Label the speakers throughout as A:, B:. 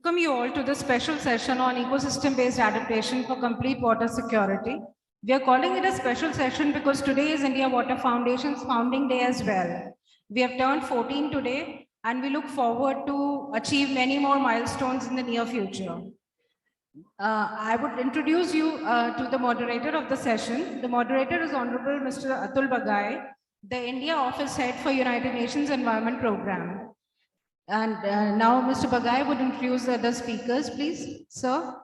A: Welcome you all to this special session on ecosystem-based adaptation for complete water security. We are calling it a special session because today is India Water Foundation's founding day as well. We have turned 14 today and we look forward to achieve many more milestones in the near future. I would introduce you to the moderator of the session. The moderator is Honorable Mr. Atul Bagai, the India Office Head for United Nations Environment Program. And now Mr. Bagai would introduce the other speakers, please, sir.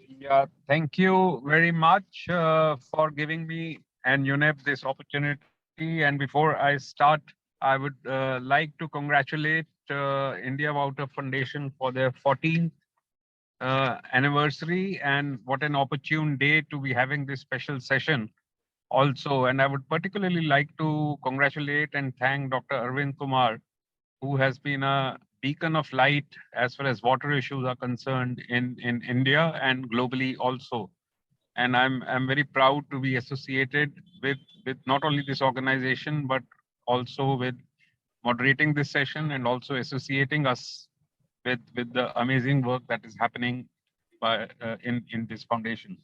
B: Yeah, thank you very much for giving me and UNEP this opportunity. And before I start, I would like to congratulate India Water Foundation for their 14th anniversary, and what an opportune day to be having this special session also. And I would particularly like to congratulate and thank Dr. Arvind Kumar, who has been a beacon of light as far as water issues are concerned in India and globally also. And I'm very proud to be associated with not only this organization, but also with moderating this session and also associating us with the amazing work that is happening in this foundation.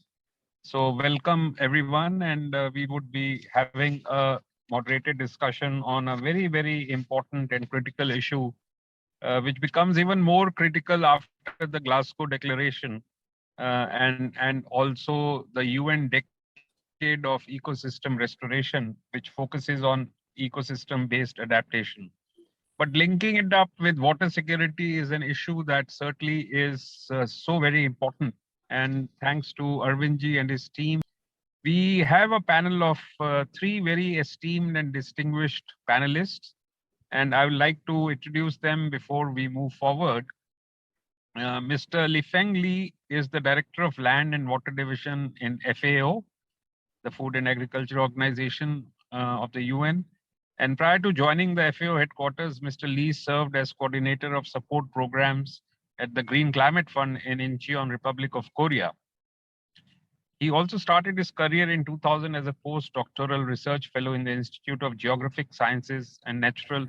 B: So welcome everyone, and we would be having a moderated discussion on a very, very important and critical issue, which becomes even more critical after the Glasgow Declaration and also the UN Decade of Ecosystem Restoration, which focuses on ecosystem-based adaptation. But linking it up with water security is an issue that certainly is so very important. And thanks to Arvindji and his team, we have a panel of three very esteemed and distinguished panelists. And I would like to introduce them before we move forward. Mr. Lifeng Li is the Director of Land and Water Division in FAO, the Food and Agriculture Organization of the UN. And prior to joining the FAO headquarters, Mr. Lee served as coordinator of support programs at the Green Climate Fund in Incheon, Republic of Korea. He also started his career in 2000 as a postdoctoral research fellow in the Institute of Geographic Sciences and Natural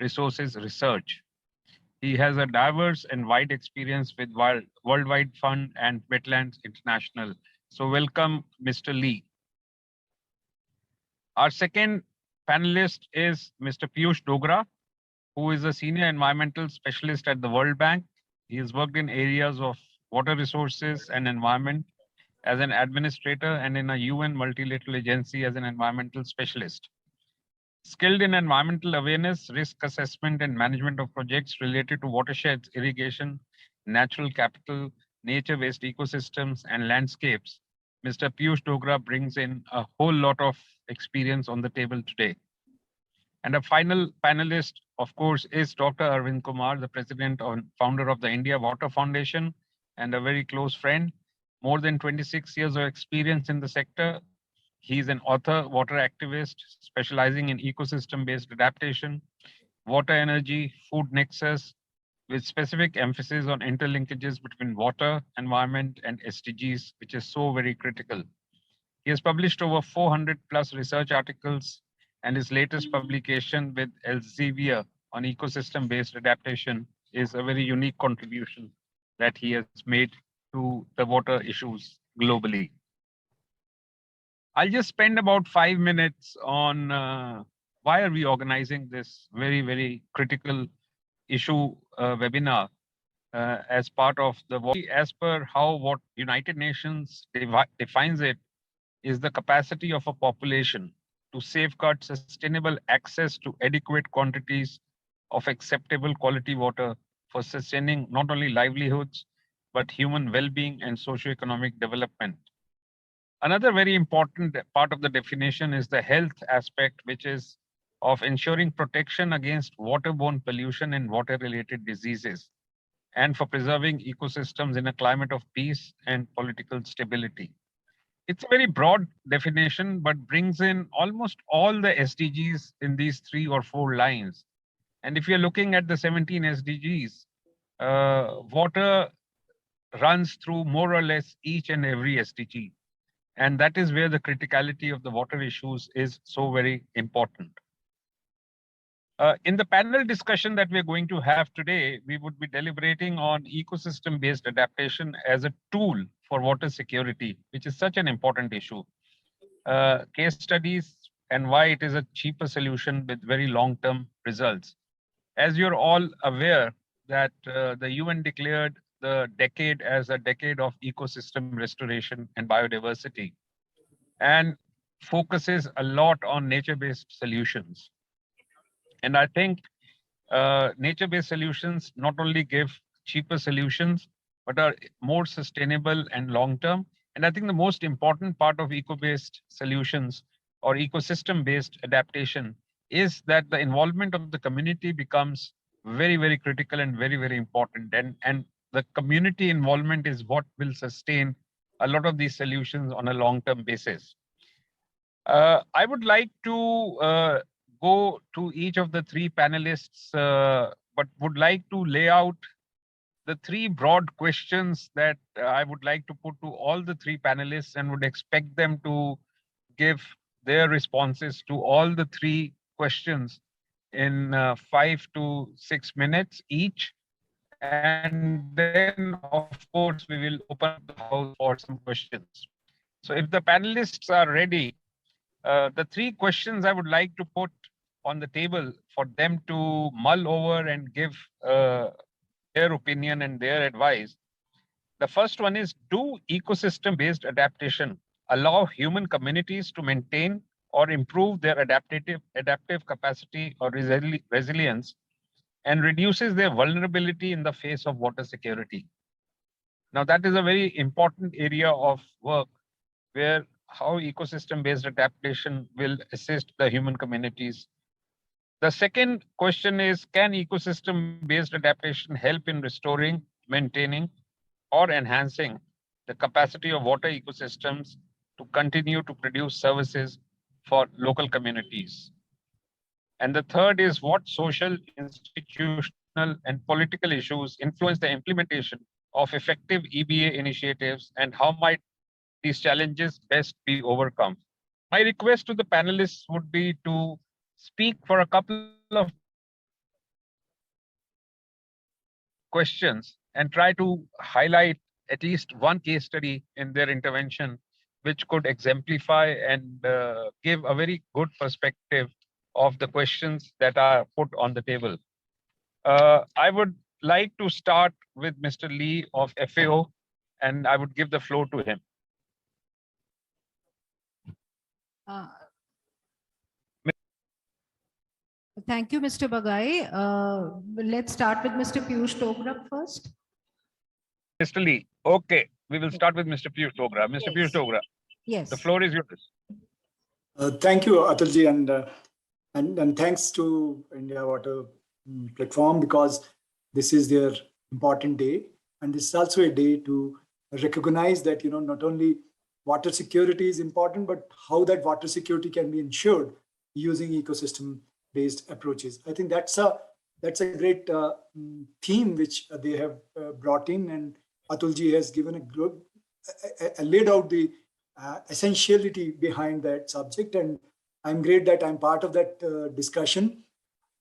B: Resources Research. He has a diverse and wide experience with World Wide Fund and Wetlands International. So welcome, Mr. Lee. Our second panelist is Mr. Piyush Dogra, who is a senior environmental specialist at the World Bank. He has worked in areas of water resources and environment as an administrator and in a UN multilateral agency as an environmental specialist. Skilled in environmental awareness, risk assessment, and management of projects related to watersheds, irrigation, natural capital, nature-based ecosystems, and landscapes, Mr. Piyush Dogra brings in a whole lot of experience on the table today. And a final panelist, of course, is Dr. Arvind Kumar, the president and founder of the India Water Foundation and a very close friend. More than 26 years of experience in the sector. He's an author, water activist, specializing in ecosystem-based adaptation, water energy, food nexus, with specific emphasis on interlinkages between water, environment, and SDGs, which is so very critical. He has published over 400 plus research articles, and his latest publication with Elsevier on ecosystem-based adaptation is a very unique contribution that he has made to the water issues globally. I'll just spend about 5 minutes on why are we organizing this very, very critical issue webinar as part of the, as per how what United Nations defines it, is the capacity of a population to safeguard sustainable access to adequate quantities of acceptable quality water for sustaining not only livelihoods, but human well-being and socioeconomic development. Another very important part of the definition is the health aspect, which is of ensuring protection against waterborne pollution and water-related diseases, and for preserving ecosystems in a climate of peace and political stability. It's a very broad definition, but brings in almost all the SDGs in these 3 or 4 lines. And if you're looking at the 17 SDGs, water runs through more or less each and every SDG. And that is where the criticality of the water issues is so very important. In the panel discussion that we're going to have today, we would be deliberating on ecosystem-based adaptation as a tool for water security, which is such an important issue. Case studies and why it is a cheaper solution with very long-term results. As you're all aware that the UN declared the decade as a decade of ecosystem restoration and biodiversity, and focuses a lot on nature-based solutions. And I think nature-based solutions not only give cheaper solutions, but are more sustainable and long-term. And I think the most important part of eco-based solutions or ecosystem-based adaptation is that the involvement of the community becomes very, very critical and very, very important. And the community involvement is what will sustain a lot of these solutions on a long-term basis. I would like to go to each of the three panelists, but would like to lay out the three broad questions that I would like to put to all the three panelists and would expect them to give their responses to all the three questions in 5 to 6 minutes each. And then, of course, we will open up the house for some questions. So if the panelists are ready, the three questions I would like to put on the table for them to mull over and give their opinion and their advice. The first one is, do ecosystem-based adaptation allow human communities to maintain or improve their adaptive capacity or resilience and reduces their vulnerability in the face of water security? Now, that is a very important area of work where how ecosystem-based adaptation will assist the human communities. The second question is, can ecosystem-based adaptation help in restoring, maintaining, or enhancing the capacity of water ecosystems to continue to produce services for local communities? And the third is, what social, institutional, and political issues influence the implementation of effective EBA initiatives, and how might these challenges best be overcome? My request to the panelists would be to speak for a couple of questions and try to highlight at least one case study in their intervention, which could exemplify and give a very good perspective of the questions that are put on the table. I would like to start with Mr. Lee of FAO, and I would give the floor to him.
A: Thank you, Mr. Bagai. Let's start with Mr. Piyush Dogra first.
B: Mr. Lee, okay, we will start with Mr. Piyush Dogra. Mr.
A: Yes.
B: Piyush Dogra,
A: Yes.
B: the floor is yours.
C: Thank you, Atulji, and thanks to India Water platform, because this is their important day, and this is also a day to recognize that not only water security is important, but how that water security can be ensured using ecosystem-based approaches. I think that's a great theme which they have brought in, and Atulji has given a good laid out the essentiality behind that subject, and I'm great that I'm part of that discussion.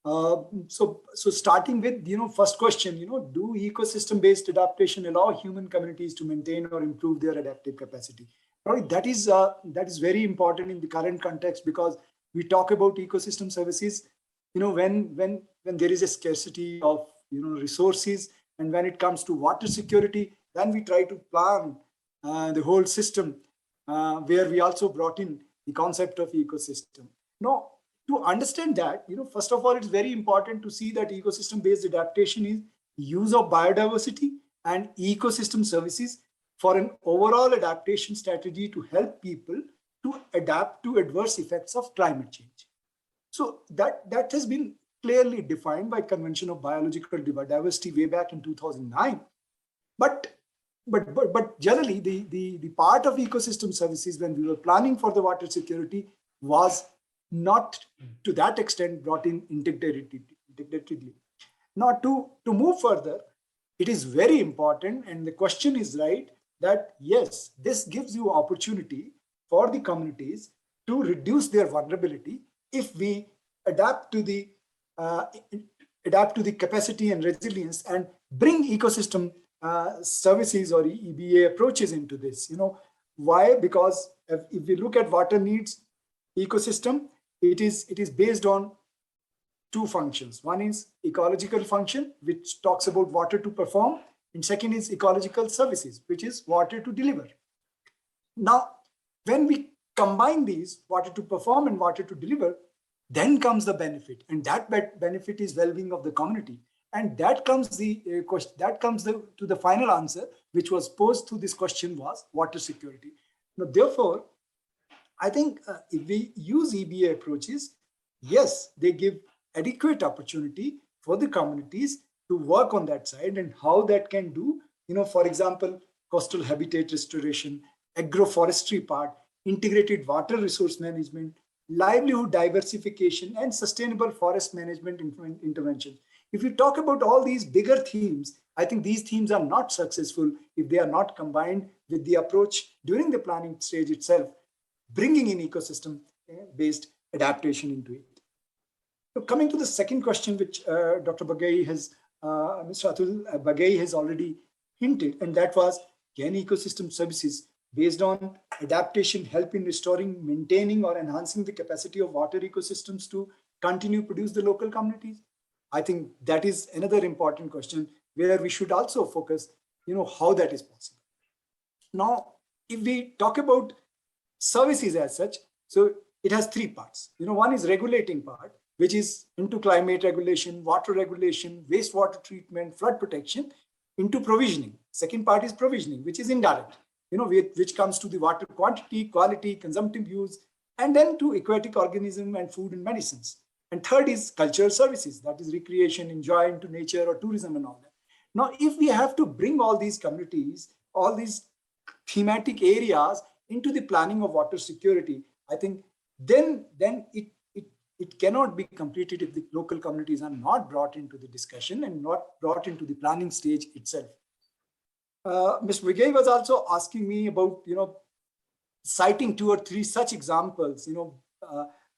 C: So starting with first question, do ecosystem-based adaptation allow human communities to maintain or improve their adaptive capacity? Right, that is very important in the current context, because we talk about ecosystem services. When there is a scarcity of resources, and when it comes to water security, then we try to plan the whole system, where we also brought in the concept of ecosystem. Now, to understand that, first of all, it's very important to see that ecosystem-based adaptation is use of biodiversity and ecosystem services for an overall adaptation strategy to help people to adapt to adverse effects of climate change. So that has been clearly defined by Convention of Biological Diversity way back in 2009. But generally, the part of ecosystem services when we were planning for the water security was not to that extent brought in integratively. Now, to move further, it is very important, and the question is right, that yes, this gives you opportunity for the communities to reduce their vulnerability if we adapt to the uh, adapt to the capacity and resilience and bring ecosystem services or EBA approaches into this. Why? Because if we look at water needs ecosystem, it is based on two functions. One is ecological function, which talks about water to perform, and second is ecological services, which is water to deliver. Now, when we combine these, water to perform and water to deliver, then comes the benefit, and that benefit is well-being of the community. And that comes the question. That comes to the final answer, which was posed to this question, was water security. Now, therefore, I think if we use EBA approaches, yes, they give adequate opportunity for the communities to work on that side, and how that can do, for example, coastal habitat restoration, agroforestry part, integrated water resource management, livelihood diversification, and sustainable forest management intervention. If you talk about all these bigger themes, I think these themes are not successful if they are not combined with the approach during the planning stage itself, bringing in ecosystem-based adaptation into it. So coming to the second question, which Dr. Bagai has, Mr. Atul Bagai has already hinted, and that was, can ecosystem services based on adaptation help in restoring, maintaining, or enhancing the capacity of water ecosystems to continue produce the local communities? I think that is another important question where we should also focus, how that is possible. Now, if we talk about services as such, so it has three parts. One is regulating part, which is into climate regulation, water regulation, wastewater treatment, flood protection, into provisioning. Second part is provisioning, which is indirect, which comes to the water quantity, quality, consumptive use, and then to aquatic organism and food and medicines. And third is cultural services, that is recreation, enjoy into nature or tourism and all that. Now, if we have to bring all these communities, all these thematic areas into the planning of water security, I think then it cannot be completed if the local communities are not brought into the discussion and not brought into the planning stage itself. Ms. Vigay was also asking me about, citing 2 or 3 such examples,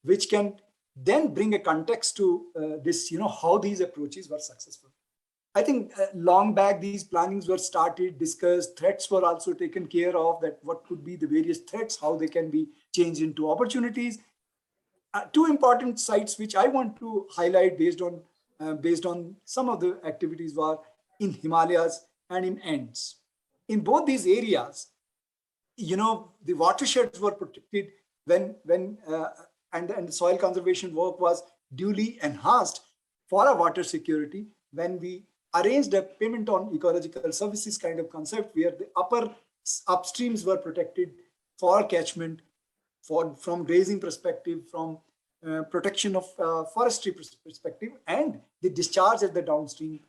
C: which can then bring a context to this, how these approaches were successful. I think long back, these plannings were started, discussed, threats were also taken care of, that what could be the various threats, how they can be changed into opportunities. 2 important sites which I want to highlight based on some of the activities were in Himalayas and in Andes. In both these areas, the watersheds were protected and the soil conservation work was duly enhanced for our water security when we arranged a payment on ecological services kind of concept, where the upstreams were protected for catchment, from grazing perspective, from protection of forestry perspective, and the discharge at the downstream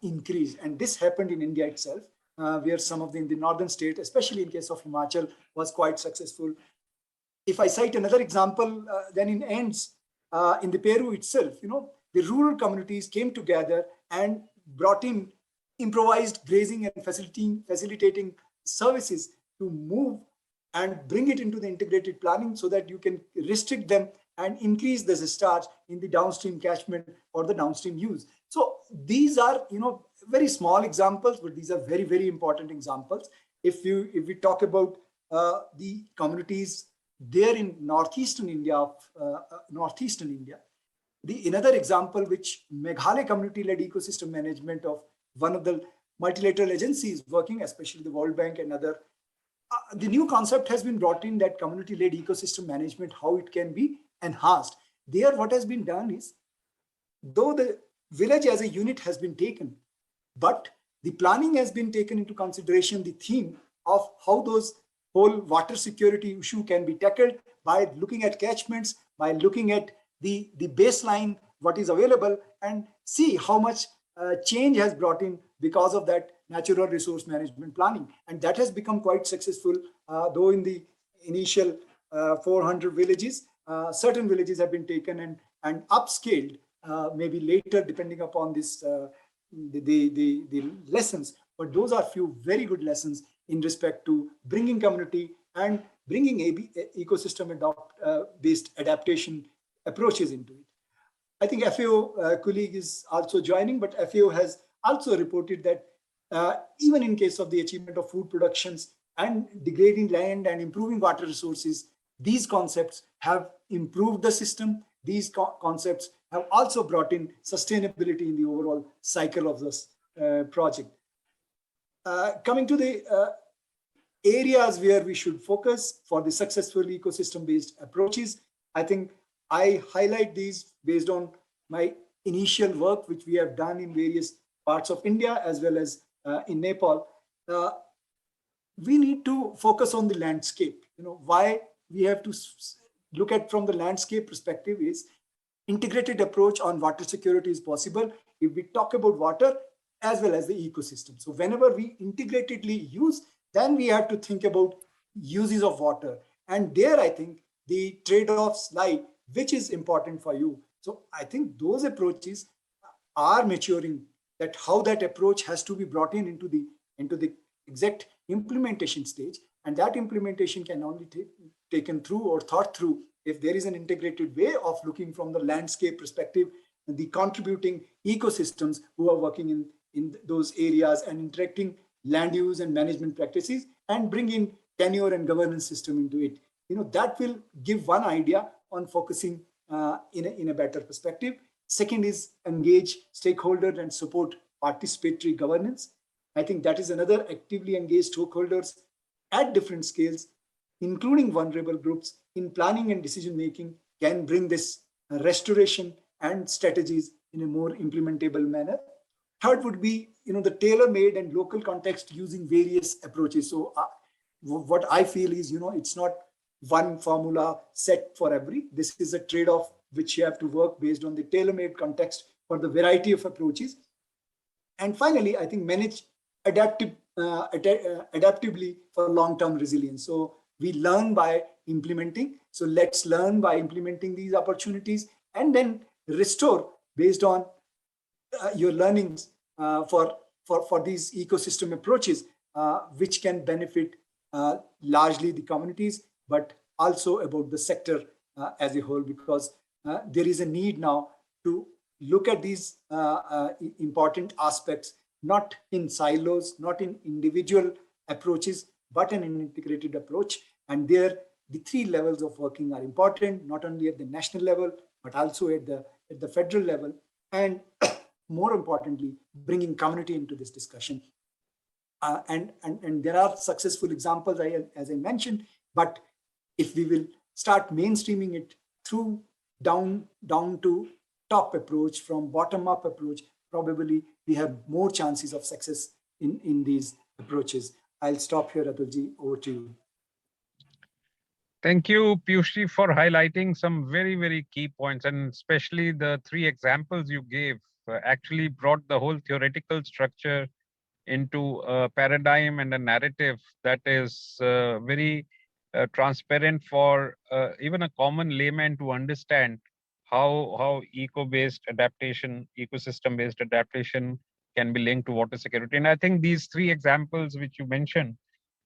C: increased. And this happened in India itself, where some of in the northern state, especially in case of Himachal, was quite successful. If I cite another example, then in Andes, in the Peru itself, the rural communities came together and brought in improvised grazing and facilitating services to move and bring it into the integrated planning so that you can restrict them and increase the discharge in the downstream catchment or the downstream use. So these are, very small examples, but these are very, very important examples. If we talk about the communities there in northeastern India, another example, which Meghalaya community-led ecosystem management of one of the multilateral agencies working, especially the World Bank and other, the new concept has been brought in, that community-led ecosystem management, how it can be enhanced. There, what has been done is, though the village as a unit has been taken, but the planning has been taken into consideration, the theme of how those whole water security issue can be tackled by looking at catchments, by looking at the baseline, what is available, and see how much change has brought in because of that natural resource management planning. And that has become quite successful, though in the initial 400 villages, certain villages have been taken and upscaled, maybe later, depending upon this the lessons. But those are few very good lessons in respect to bringing community and bringing ecosystem based adaptation approaches into it. I think FAO colleague is also joining, but FAO has also reported that even in case of the achievement of food productions and degrading land and improving water resources, these concepts have improved the system. These concepts have also brought in sustainability in the overall cycle of this project. Coming to the areas where we should focus for the successful ecosystem-based approaches, I think I highlight these based on my initial work, which we have done in various parts of India as well as in Nepal. We need to focus on the landscape. Why we have to look at from the landscape perspective is integrated approach on water security is possible if we talk about water as well as the ecosystem. So whenever we integratedly use, then we have to think about uses of water. And there, I think the trade-offs lie, which is important for you. So I think those approaches are maturing, that how that approach has to be brought into the exact implementation stage. And that implementation can only taken through or thought through if there is an integrated way of looking from the landscape perspective and the contributing ecosystems who are working in those areas and interacting land use and management practices and bring in tenure and governance system into it. That will give one idea on focusing in a better perspective. Second is engage stakeholders and support participatory governance. I think that is another actively engaged stakeholders at different scales, including vulnerable groups in planning and decision making, can bring this restoration and strategies in a more implementable manner. Third would be, the tailor-made and local context using various approaches. So what I feel is, it's not one formula set for every. This is a trade-off which you have to work based on the tailor-made context for the variety of approaches. And finally, I think manage adaptively for long-term resilience. So we learn by implementing. So let's learn by implementing these opportunities and then restore based on your learnings for these ecosystem approaches, which can benefit largely the communities, but also about the sector as a whole, because there is a need now to look at these important aspects, not in silos, not in individual approaches, but an integrated approach. And there, the three levels of working are important, not only at the national level, but also at the federal level. And more importantly, bringing community into this discussion. And there are successful examples, as I mentioned, but if we will start mainstreaming it through down to top approach, from bottom up approach, probably we have more chances of success in these approaches. I'll stop here, Atulji, over to you.
B: Thank you, Piyushji, for highlighting some very, very key points, and especially the three examples you gave actually brought the whole theoretical structure into a paradigm and a narrative that is very transparent for even a common layman to understand how eco-based adaptation, ecosystem-based adaptation can be linked to water security. And I think these three examples which you mentioned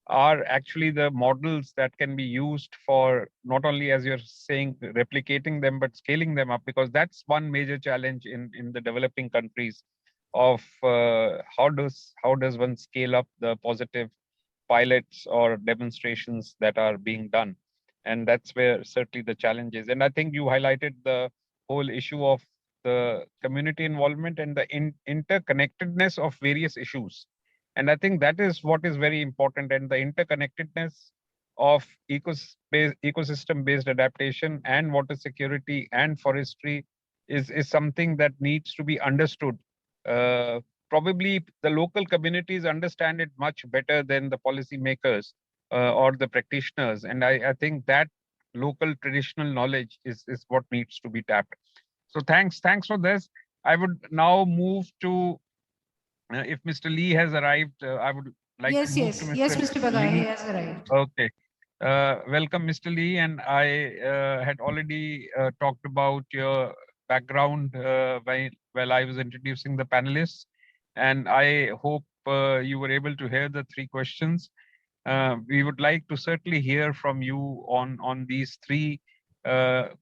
B: are actually the models that can be used for not only, as you're saying, replicating them, but scaling them up, because that's one major challenge in the developing countries of how does one scale up the positive pilots or demonstrations that are being done. And that's where certainly the challenge is. And I think you highlighted the whole issue of the community involvement and the interconnectedness of various issues. And I think that is what is very important, and the interconnectedness of ecosystem-based adaptation and water security and forestry is something that needs to be understood. Probably the local communities understand it much better than the policymakers or the practitioners. And I think that local traditional knowledge is what needs to be tapped. So thanks for this. I would now move to, if Mr. Lee has arrived, I would like to move to Mr.
A: Yes, Mr. Bagai,
B: Lee.
A: he has arrived.
B: Okay. Welcome, Mr. Lee. And I had already talked about your background while I was introducing the panelists. And I hope you were able to hear the three questions. We would like to certainly hear from you on these three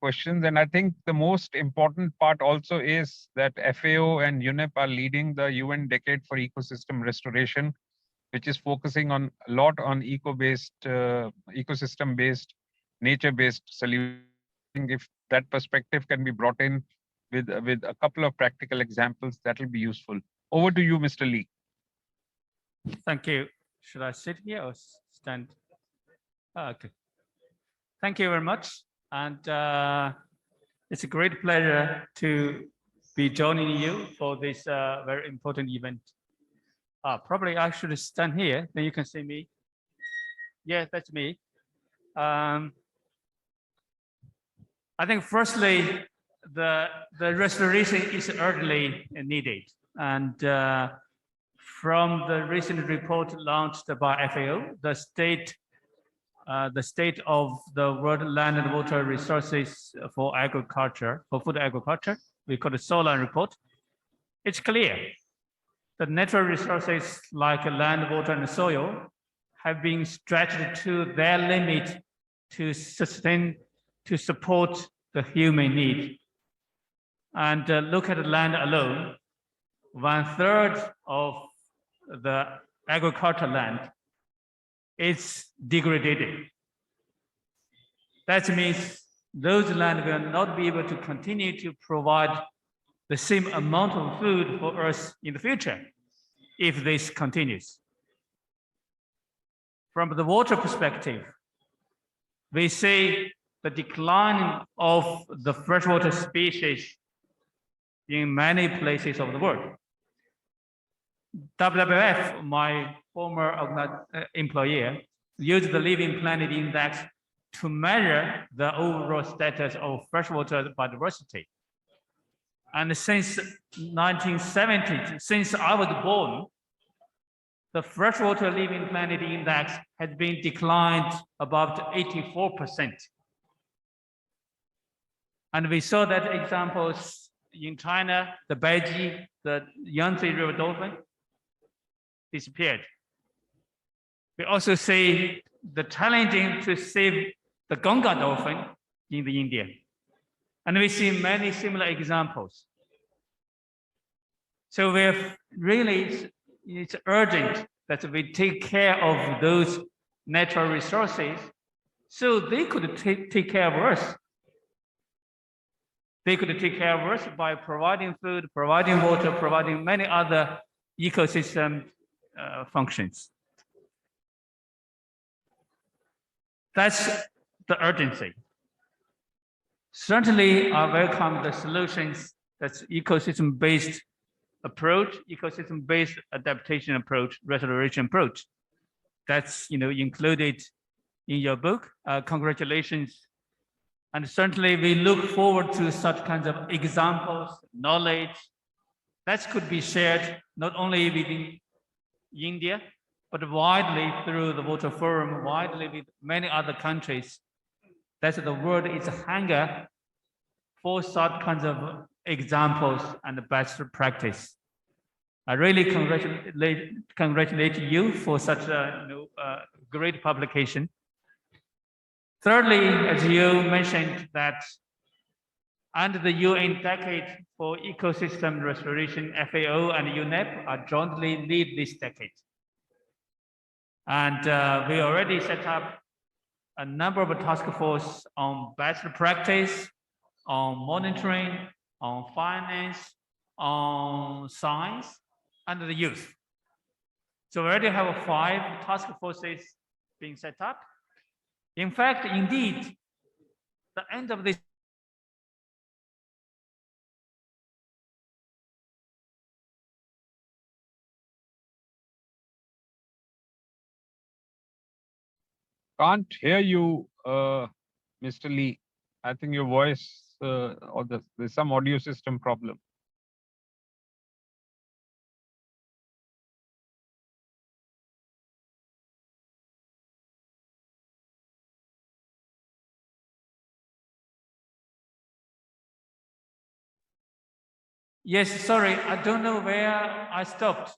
B: questions. And I think the most important part also is that FAO and UNEP are leading the UN Decade for Ecosystem Restoration, which is focusing a lot on ecosystem-based, nature-based solutions. If that perspective can be brought in with a couple of practical examples, that will be useful. Over to you, Mr. Lee.
D: Thank you. Should I sit here or stand? Okay. Thank you very much. And it's a great pleasure to be joining you for this very important event. Probably I should stand here, then you can see me. Yeah, that's me. I think firstly, the restoration is urgently needed. And from the recent report launched by FAO, the state of the world land and water resources for agriculture, for food agriculture, we call it SOLAR report. It's clear that natural resources like land, water, and soil have been stretched to their limit to support the human need. And look at the land alone, 1/3 of the agricultural land is degraded. That means those land will not be able to continue to provide the same amount of food for us in the future if this continues. From the water perspective, we see the decline of the freshwater species in many places of the world. WWF, my former employer, used the Living Planet Index to measure the overall status of freshwater biodiversity. And since 1970, since I was born, the freshwater Living Planet Index has been declined about 84%. And we saw that examples in China, the Beiji, the Yangtze River dolphin disappeared. We also see the challenging to save the Ganga dolphin in the India. And we see many similar examples. So we're really, it's urgent that we take care of those natural resources so they could take care of us. They could take care of us by providing food, providing water, providing many other ecosystem functions. That's the urgency. Certainly, I welcome the solutions that's ecosystem-based approach, ecosystem-based adaptation approach, restoration approach. That's included in your book. Congratulations. And certainly we look forward to such kinds of examples, knowledge that could be shared not only within India, but widely through the Water Forum, widely with many other countries. That's the world is hunger for such kinds of examples and best practice. I really congratulate you for such a great publication. Thirdly, as you mentioned, that under the UN Decade for Ecosystem Restoration, FAO and UNEP are jointly lead this decade. And we already set up a number of task force on best practice, on monitoring, on finance, on science, and the youth. So we already have 5 task forces being set up. In fact, indeed, the end of this
B: Can't hear you, Mr. Lee. I think your voice or there's some audio system problem.
D: Yes, sorry, I don't know where I stopped.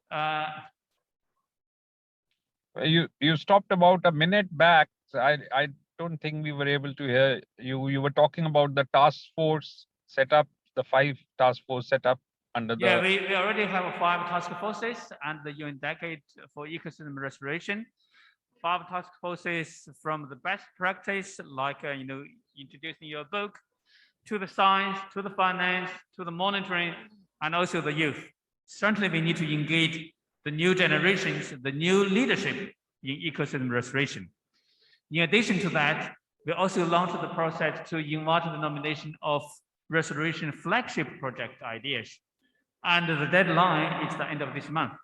B: You stopped about a minute back. I don't think we were able to hear you. You were talking about the task force set up, the 5 task force set up under
D: Yeah,
B: the.
D: we already have 5 task forces and the UN decade for ecosystem restoration. 5 task forces from the best practice, like introducing your book, to the science, to the finance, to the monitoring, and also the youth. Certainly, we need to engage the new generations, the new leadership in ecosystem restoration. In addition to that, we also launched the process to invite the nomination of restoration flagship project ideas. And the deadline is the end of this month.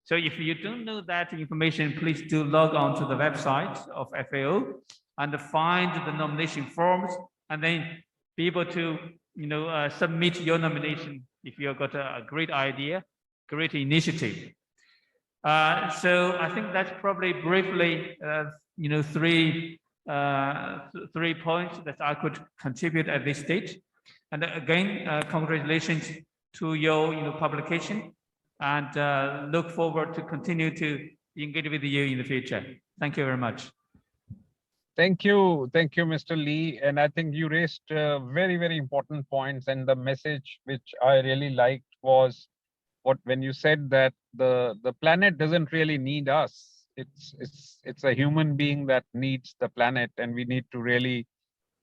D: So if you don't know that information, please do log on to the website of FAO and find the nomination forms, and then be able to submit your nomination if you've got a great idea, great initiative. So I think that's probably briefly, three points that I could contribute at this stage. And again, congratulations to your publication, and look forward to continue to engage with you in the future. Thank you very much.
B: Thank you, Mr. Lee. And I think you raised very, very important points. And the message which I really liked was when you said that the planet doesn't really need us. It's a human being that needs the planet, and we need to really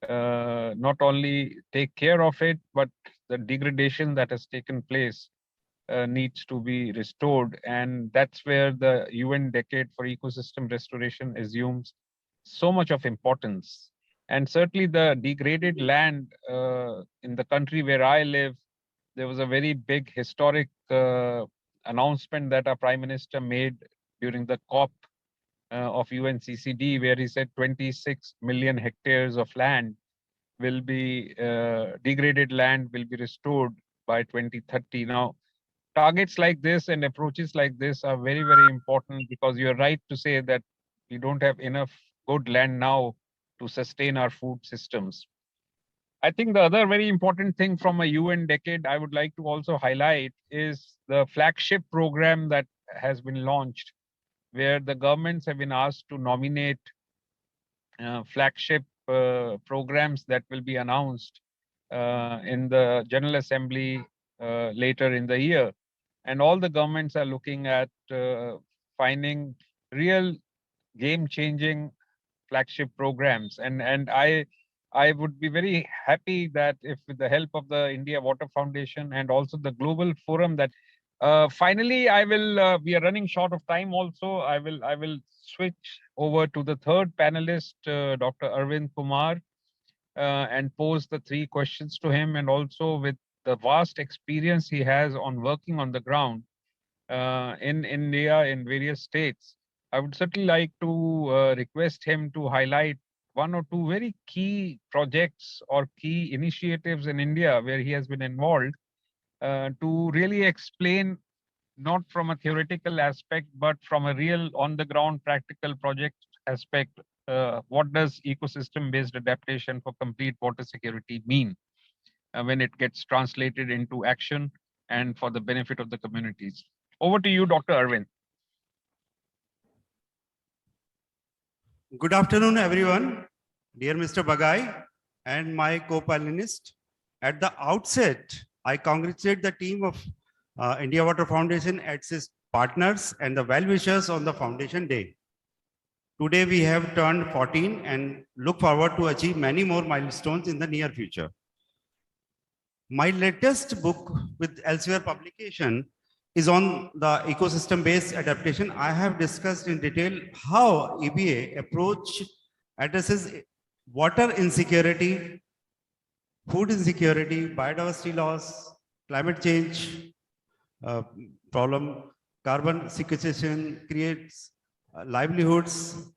B: not only take care of it, but the degradation that has taken place needs to be restored. And that's where the UN Decade for Ecosystem Restoration assumes so much of importance. And certainly the degraded land in the country where I live, there was a very big historic announcement that our Prime Minister made during the COP of UNCCD, where he said 26 million hectares of land will be degraded land will be restored by 2030. Now, targets like this and approaches like this are very, very important, because you're right to say that we don't have enough good land now to sustain our food systems. I think the other very important thing from a UN decade I would like to also highlight is the flagship program that has been launched, where the governments have been asked to nominate flagship programs that will be announced in the General Assembly later in the year. And all the governments are looking at finding real game-changing flagship programs. And I would be very happy that if, with the help of the India Water Foundation and also the Global Forum, that finally I will, we are running short of time also, I will switch over to the third panelist, Dr. Arvind Kumar, and pose the 3 questions to him. And also, with the vast experience he has on working on the ground in India, in various states, I would certainly like to request him to highlight 1 or 2 very key projects or key initiatives in India where he has been involved, to really explain, not from a theoretical aspect, but from a real on-the-ground practical project aspect, what does ecosystem-based adaptation for complete water security mean when it gets translated into action and for the benefit of the communities. Over to you, Dr. Arvind.
E: Good afternoon, everyone. Dear Mr. Bagai and my co-panelist. At the outset, I congratulate the team of India Water Foundation, its partners, and the well-wishers on the Foundation Day. Today, we have turned 14 and look forward to achieve many more milestones in the near future. My latest book with Elsewhere publication is on the ecosystem-based adaptation. I have discussed in detail how EBA approach addresses water insecurity, food insecurity, biodiversity loss, climate change problem, carbon sequestration creates livelihoods.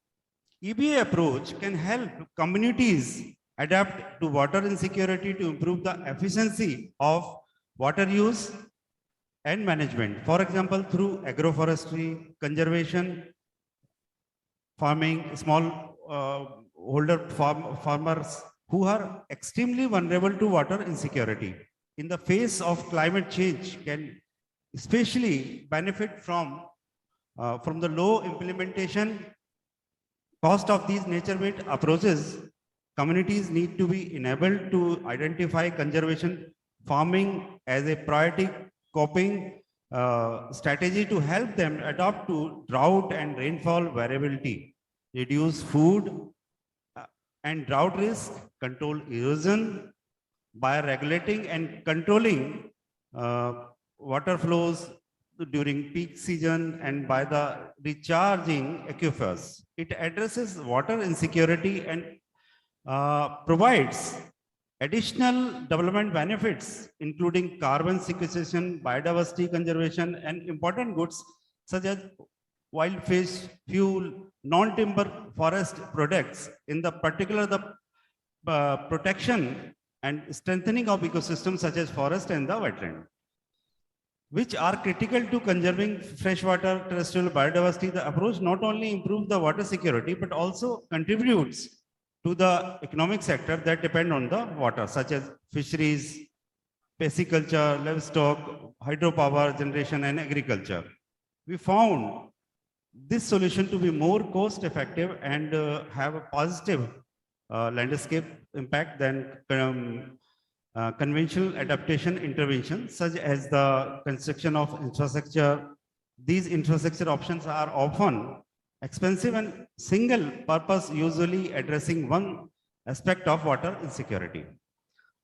E: EBA approach can help communities adapt to water insecurity to improve the efficiency of water use and management. For example, through agroforestry, conservation, farming, small holder farmers who are extremely vulnerable to water insecurity in the face of climate change can especially benefit from the low implementation cost of these nature-based approaches, communities need to be enabled to identify conservation farming as a priority coping strategy to help them adapt to drought and rainfall variability, reduce food and drought risk, control erosion by regulating and controlling water flows during peak season and by the recharging aquifers. It addresses water insecurity and provides additional development benefits, including carbon sequestration, biodiversity conservation, and important goods such as wild fish, fuel, non-timber forest products, in the particular the protection and strengthening of ecosystems such as forest and the wetland, which are critical to conserving freshwater terrestrial biodiversity. The approach not only improves the water security, but also contributes to the economic sector that depend on the water, such as fisheries, pisciculture, livestock, hydropower generation, and agriculture. We found this solution to be more cost effective and have a positive landscape impact than conventional adaptation interventions, such as the construction of infrastructure. These infrastructure options are often expensive and single purpose, usually addressing one aspect of water insecurity.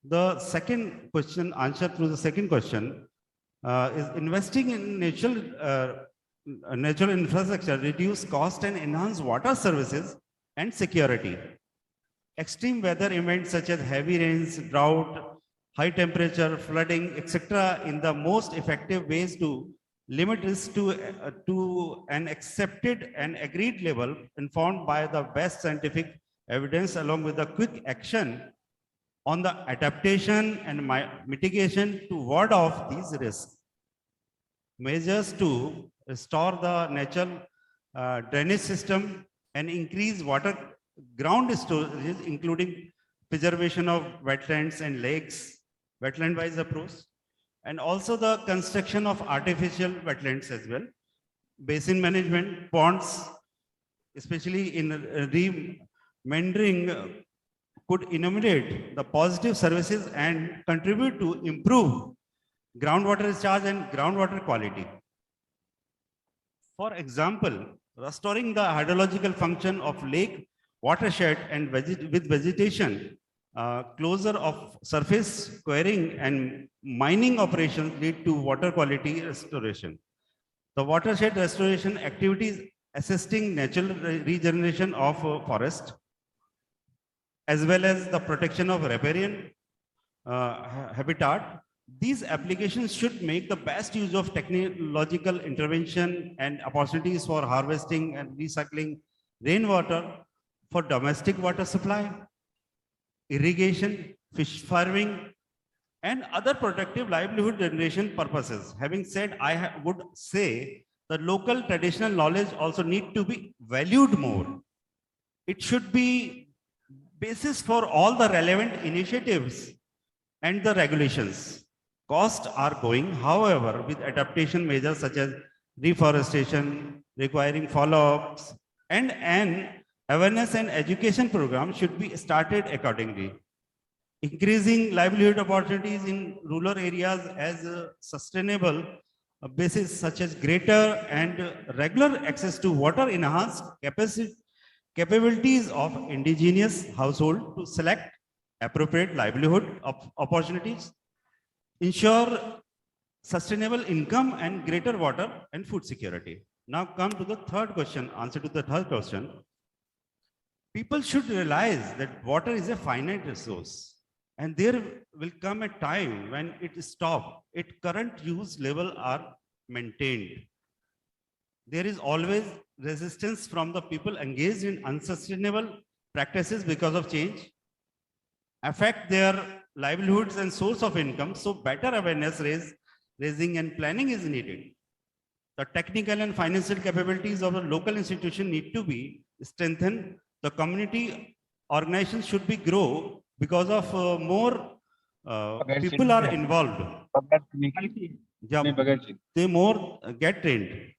E: The second question, answer to the second question, is investing in natural infrastructure reduce cost and enhance water services and security. Extreme weather events such as heavy rains, drought, high temperature, flooding, etc., in the most effective ways to limit risk to an accepted and agreed level, informed by the best scientific evidence, along with the quick action on the adaptation and mitigation to ward off these risks. Measures to restore the natural drainage system and increase water ground storage, including preservation of wetlands and lakes, wetland-wise approach, and also the construction of artificial wetlands as well, basin management, ponds, especially in remendering, could enumerate the positive services and contribute to improve groundwater recharge and groundwater quality. For example, restoring the hydrological function of lake watershed and with vegetation, closure of surface quarrying and mining operations lead to water quality restoration. The watershed restoration activities assisting natural regeneration of forest, as well as the protection of riparian habitat. These applications should make the best use of technological intervention and opportunities for harvesting and recycling rainwater for domestic water supply, irrigation, fish farming, and other productive livelihood generation purposes. Having said, I would say the local traditional knowledge also need to be valued more. It should be basis for all the relevant initiatives and the regulations. Costs are going, however, with adaptation measures such as reforestation, requiring follow-ups, and an awareness and education program should be started accordingly. Increasing livelihood opportunities in rural areas as a sustainable basis, such as greater and regular access to water, enhanced capabilities of indigenous household to select appropriate livelihood opportunities, ensure sustainable income and greater water and food security. Now come to the third question, answer to the third question. People should realize that water is a finite resource and there will come a time when it stops. Its current use level are maintained. There is always resistance from the people engaged in unsustainable practices because of change, affect their livelihoods and source of income. So better awareness raising and planning is needed. The technical and financial capabilities of the local institution need to be strengthened. The community organizations should be grow because of more people are involved. Yeah, they more get trained.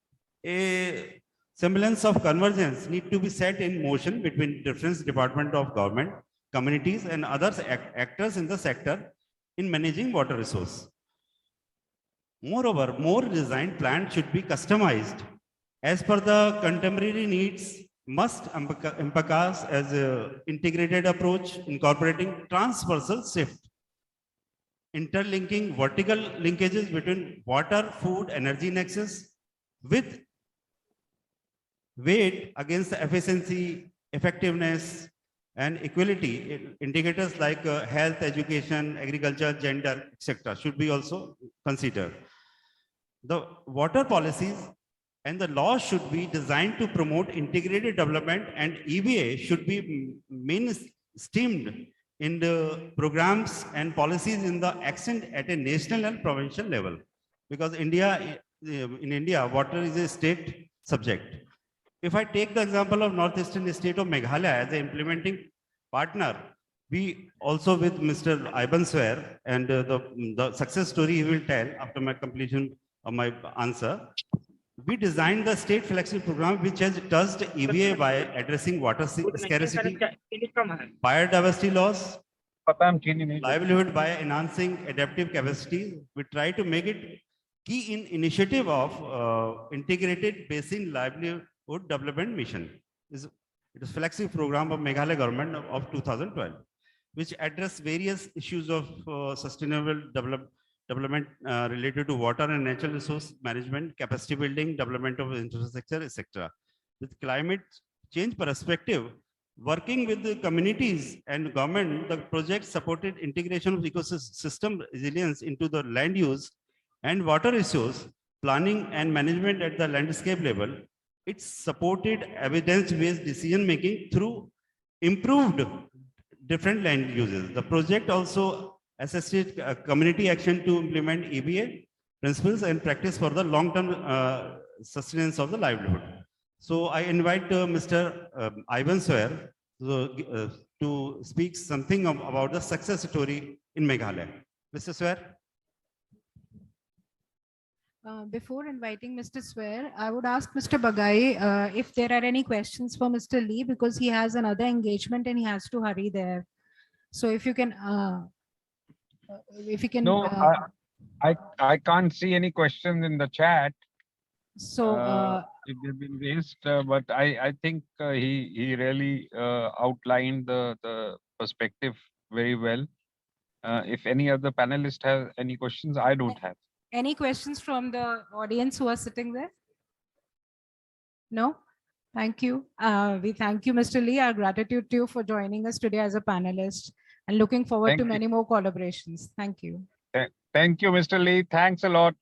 E: A Semblance of convergence need to be set in motion between different departments of government, communities, and other actors in the sector in managing water resource. Moreover, more design plans should be customized as per the contemporary needs, must emphasize as an integrated approach incorporating transversal shift, interlinking vertical linkages between water, food, energy nexus with weight against the efficiency, effectiveness, and equality. Indicators like health, education, agriculture, gender, etc. should be also considered. The water policies and the laws should be designed to promote integrated development, and EVA should be mainstreamed in the programs and policies in the accent at a national and provincial level. Because in India, water is a state subject. If I take the example of northeastern state of Meghalaya as an implementing partner, we also with Mr. Ivan Swear, and the success story he will tell after my completion of my answer. We designed the state flagship program which has touched EVA by addressing water scarcity, biodiversity loss, livelihood by enhancing adaptive capacity. We try to make it key in initiative of integrated basin livelihood development mission. It is flagship program of Meghalaya government of 2012, which address various issues of sustainable development related to water and natural resource management, capacity building, development of infrastructure, etc. With climate change perspective, working with the communities and government, the project supported integration of ecosystem resilience into the land use and water resource planning and management at the landscape level. It supported evidence-based decision-making through improved different land uses. The project also assisted community action to implement EBA principles and practice for the long-term sustenance of the livelihood. So I invite Mr. Ivan Swear to speak something about the success story in Meghalaya. Mr. Swear.
A: Before inviting Mr. Swear, I would ask Mr. Bagai if there are any questions for Mr. Lee, because he has another engagement and he has to hurry there. So if you can,
B: No, I can't see any questions in the chat. If they've been raised, but I think he really outlined the perspective very well. If any other panelist has any questions, I don't have.
A: Any questions from the audience who are sitting there? No? Thank you. We thank you, Mr. Lee. Our gratitude to you for joining us today as a panelist, and looking forward to many more collaborations. Thank you.
B: Thank you, Mr. Lee. Thanks a lot.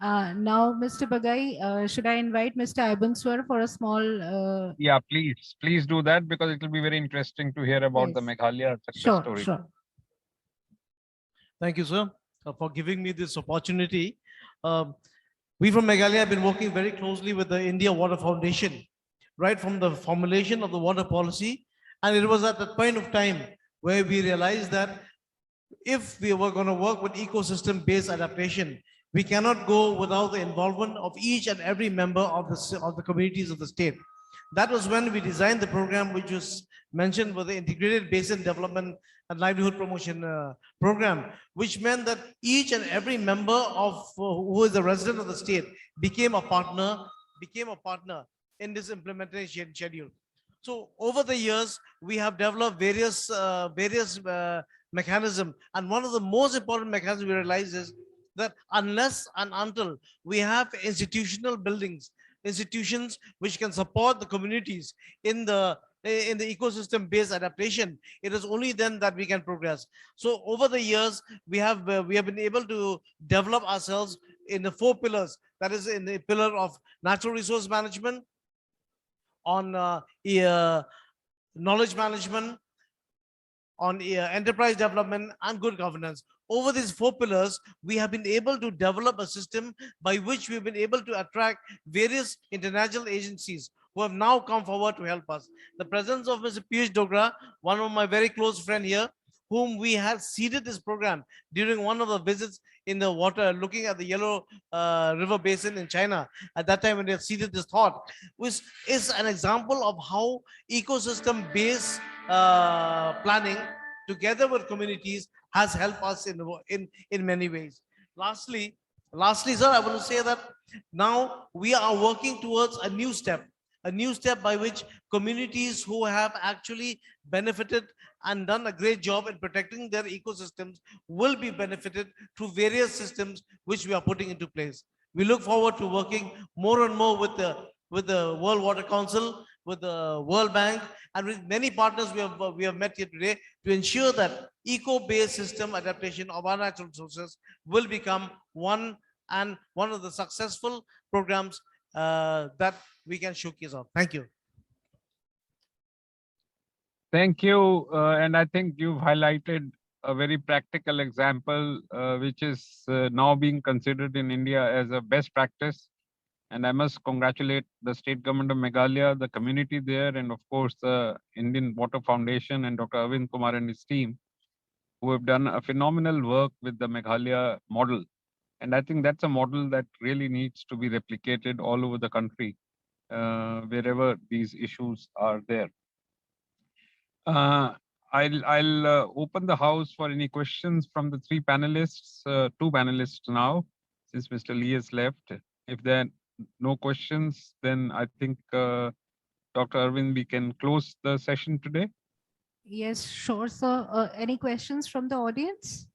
A: Now, Mr. Bagai, should I invite Mr. Ibanswar for a small...
B: Yeah, please do that, because it will be very interesting to hear about the Meghalaya success story.
A: Sure.
F: Thank you, sir, for giving me this opportunity. We from Meghalaya have been working very closely with the India Water Foundation, right from the formulation of the water policy. And it was at that point of time where we realized that if we were going to work with ecosystem-based adaptation, we cannot go without the involvement of each and every member of the communities of the state. That was when we designed the program, which was mentioned with the Integrated Basin Development and Livelihood Promotion Program, which meant that each and every member of who is a resident of the state became a partner in this implementation schedule. So over the years, we have developed various mechanisms, and one of the most important mechanisms we realize is that unless and until we have institutional buildings, institutions which can support the communities in the ecosystem-based adaptation, it is only then that we can progress. So over the years, we have been able to develop ourselves in the 4 pillars. That is in the pillar of natural resource management, on knowledge management, on enterprise development, and good governance. Over these 4 pillars, we have been able to develop a system by which we've been able to attract various international agencies who have now come forward to help us. The presence of Mr. Piyush Dogra, one of my very close friend here, whom we had seeded this program during one of the visits in the water, looking at the yellow river basin in China at that time when they had seeded this thought, which is an example of how ecosystem-based planning together with communities has helped us in many ways. Lastly, sir, I want to say that now we are working towards a new step by which communities who have actually benefited and done a great job in protecting their ecosystems will be benefited through various systems which we are putting into place. We look forward to working more and more with the World Water Council, with the World Bank, and with many partners we have met here today to ensure that eco-based system adaptation of our natural resources will become one of the successful programs that we can showcase on. Thank you.
B: Thank you. And I think you've highlighted a very practical example, which is now being considered in India as a best practice. And I must congratulate the state government of Meghalaya, the community there, and of course, the Indian Water Foundation and Dr. Arvind Kumar and his team, who have done a phenomenal work with the Meghalaya model. And I think that's a model that really needs to be replicated all over the country, wherever these issues are there. I'll open the house for any questions from the three panelists, two panelists now, since Mr. Lee has left. If there are no questions, then I think, Dr. Arvind, we can close the session today.
A: Yes, sure, sir. Any questions from the audience?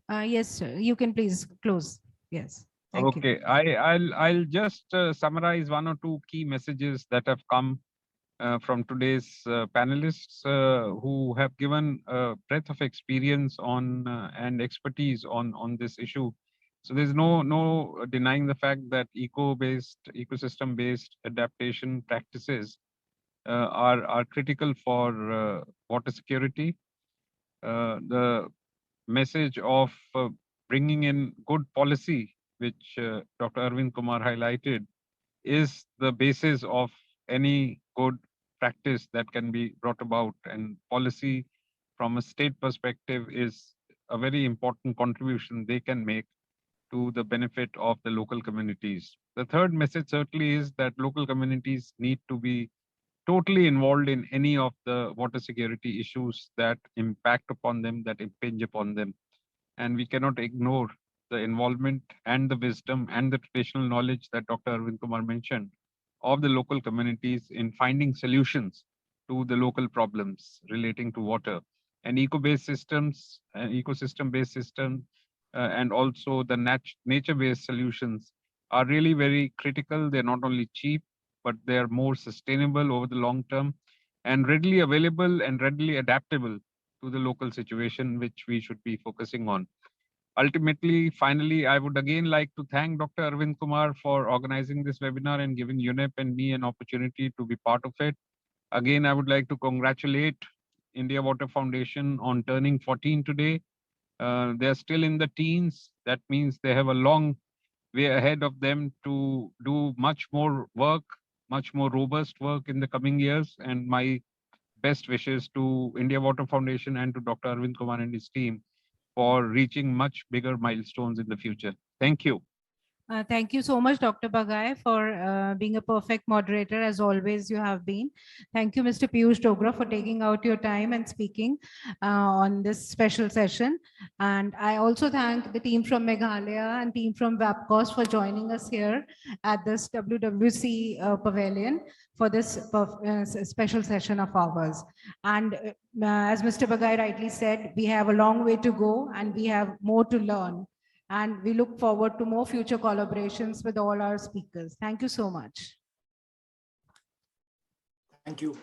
A: Yes, sir. You can please close. Yes. Thank you.
B: Okay, I'll just summarize one or two key messages that have come from today's panelists who have given a breadth of experience on and expertise on this issue. So there's no denying the fact that ecosystem-based adaptation practices are critical for water security. The message of bringing in good policy, which Dr. Arvind Kumar highlighted, is the basis of any good practice that can be brought about, and policy from a state perspective is a very important contribution they can make to the benefit of the local communities. The third message certainly is that local communities need to be totally involved in any of the water security issues that impact upon them, that impinge upon them. And we cannot ignore the involvement and the wisdom and the traditional knowledge that Dr. Arvind Kumar mentioned of the local communities in finding solutions to the local problems relating to water. And eco-based systems, ecosystem-based systems, and also the nature-based solutions are really very critical. They're not only cheap, but they're more sustainable over the long term and readily available and readily adaptable to the local situation, which we should be focusing on. Ultimately, finally, I would again like to thank Dr. Arvind Kumar for organizing this webinar and giving UNEP and me an opportunity to be part of it. Again, I would like to congratulate India Water Foundation on turning 14 today. They're still in the teens. That means they have a long way ahead of them to do much more work, much more robust work in the coming years. And my best wishes to India Water Foundation and to Dr. Arvind Kumar and his team for reaching much bigger milestones in the future. Thank you.
A: Thank you so much, Dr. Bagai, for being a perfect moderator, as always you have been. Thank you, Mr. Piyush Dogra, for taking out your time and speaking on this special session. And I also thank the team from Meghalaya and team from WAPCOS for joining us here at this WWC Pavilion for this special session of ours. And as Mr. Bagai rightly said, we have a long way to go and we have more to learn. And we look forward to more future collaborations with all our speakers. Thank you so much.
C: Thank you.